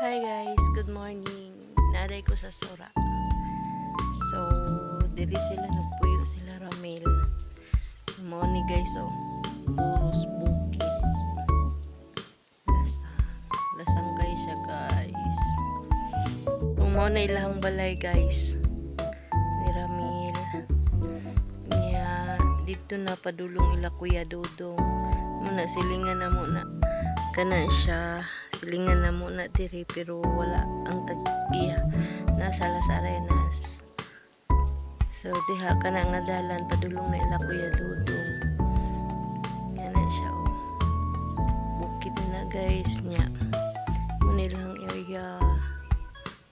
Hi guys, good morning. Naray ko sa Sura. So, dili sila nagpuyo sila Ramil. Mo ni guys puros bukid. Lasang guys siya guys. Mo na ilahang balay guys. Ni Ramil. Niya dito na padulong ila Kuya Dodong. Muna silingan na muna. Kana siya silingan na muna diri pero wala ang tagiya nasa Las Arenas. So diha ka na nga dalan padulong na ila Kuya Dudong. Yan na siya bukid na guys niya. Muna lang area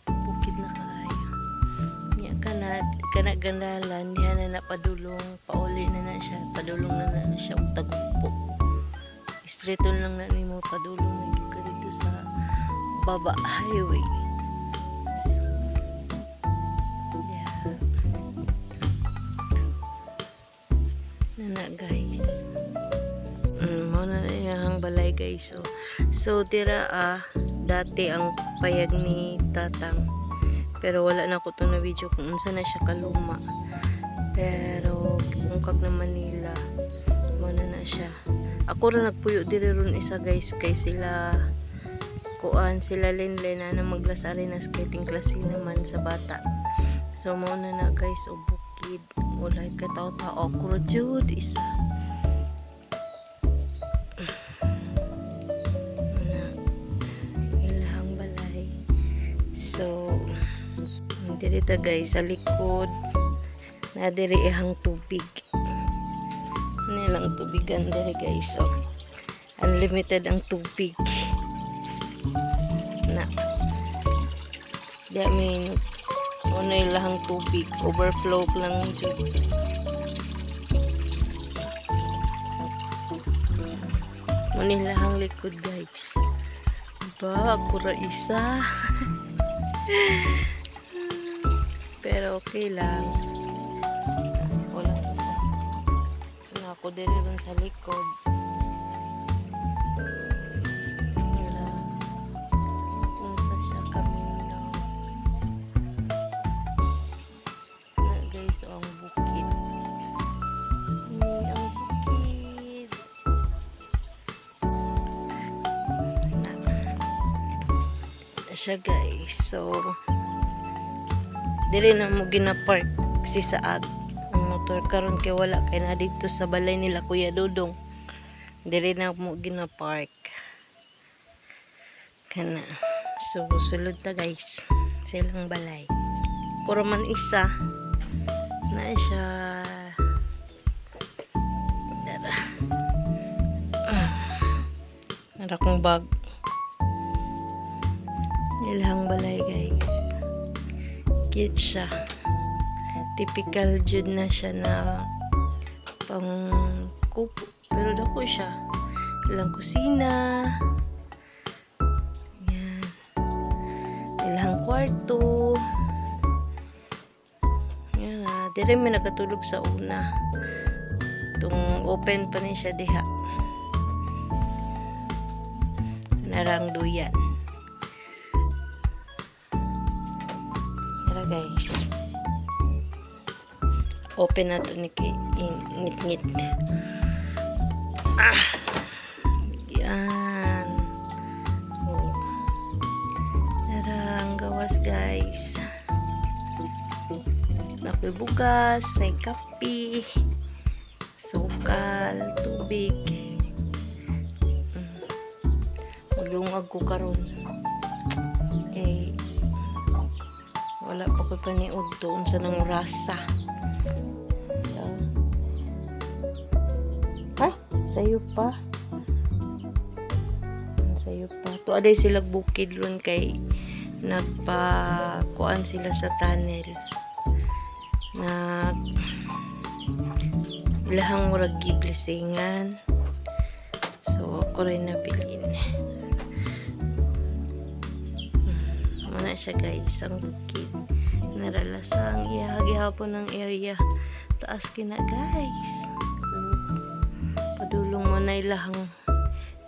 bukid na kaayo. Niya kana gandalan niya na napadulong pauli na siya padulong na siya og tagpo. Straight on lang na nimo padulong na dito sa baba highway. So, yeah. Nana guys. Muna na yung balay guys. So tira dati ang payag ni Tatang. Pero wala na ko to na video kung unsa na siya kaluma. Pero kungkag na Manila. Muna na siya. Ako rin nagpuyo diri ron isa guys kay sila kuan sila Linlen na maglas Arenas skating klase naman sa bata. So mao na guys bukid wala ka taw-taw ako jud isa. Ilahang balay. So diri ta guys sa likod na diri ihang tubig. Nilang tubigan dere guys unlimited ang tubig na di amin una ilang tubig overflow lang dyan. Muna ilang likod guys ba kura isa pero okay lang ako diri ron sa likod. Wala. Kung sa siya kami lang. Na guys, ang bukid. Ang bukid. Na siya guys. So, diri na mo gina-park si Saad. Motor karon kay wala kay na dito sa balay nila Kuya Dodong. Diri na mo gina-park. Kana. So sulod ta guys. Silang balay. Kuro man isa na siya. Dara. Nara kong bag. Ilang balay guys. Cute siya. Typical jud na siya na pang kupo pero dako siya ilang kusina yan ilang kwarto yan dire may nagatulog sa una tung open pa ni siya diha narang duyan yan guys open na to ngit-ngit. Yan. Narang gawas guys. Nakoy bugas, may kape, sukal, tubig. Maglungag ko karon. Wala pa ko paniud doon sa nang rasa. Sayo pa to aday sila bukid ron kay nagpakuan sila sa tunnel ilahang murag giblisingan so ako rin nabilin mana siya guys ang bukid naralasang ihagihapon ng area taas kina guys padulong mo na ilahang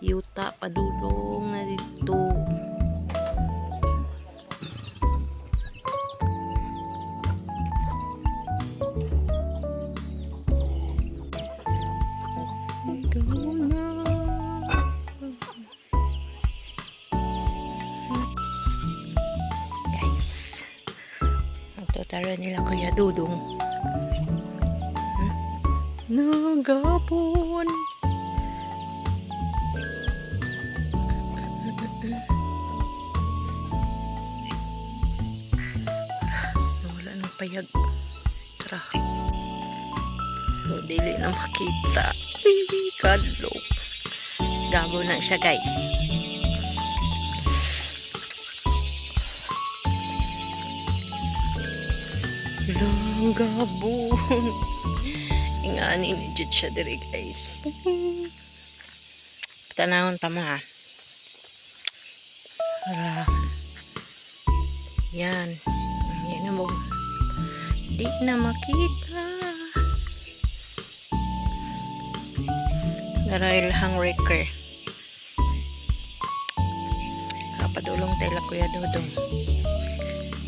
yuta padulong na dito guys. Nagtutara nila Kuya Dudong. Nagapon. Wala nang payag. Tara. So, dili na makita. Kadlok. Gabo na siya guys. Lang gabon. Ingani ni Jud siya diri guys. Tanahon tamo ha. Yan. Yan na mo. Di na makita. Narayalhang wrecker. Kapadulong tayo la Kuya Dudong.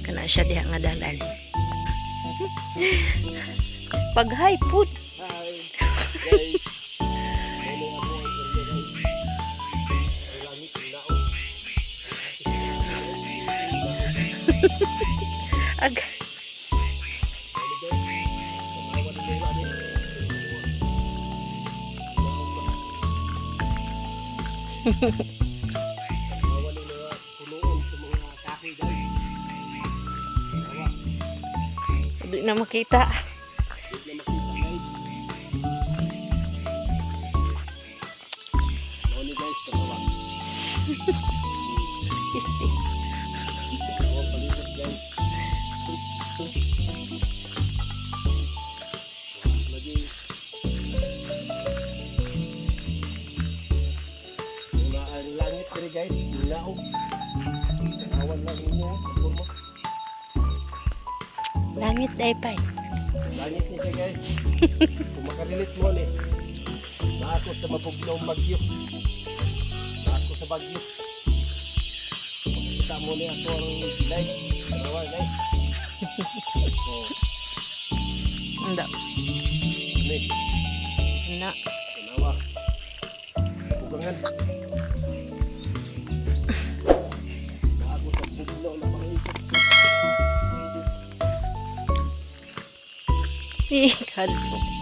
Kana siya diha nga dalan. Pag-hi food. Hi guys. Ag. Hindi na makita. Isti. Langit diri guys, naog. Awan lang inyo, porma. Langit day pay. Langit ni siya guys. Kung makalilit mo ni. Naako sa mabugnaw bagyo. Naako sa bagyo. Kita mo ni ako ang light. Dalawa guys. Oh. Anda. Ni. Na. Dalawa. Bugangan. Naako sa bugnaw na pangisip. Kadlok.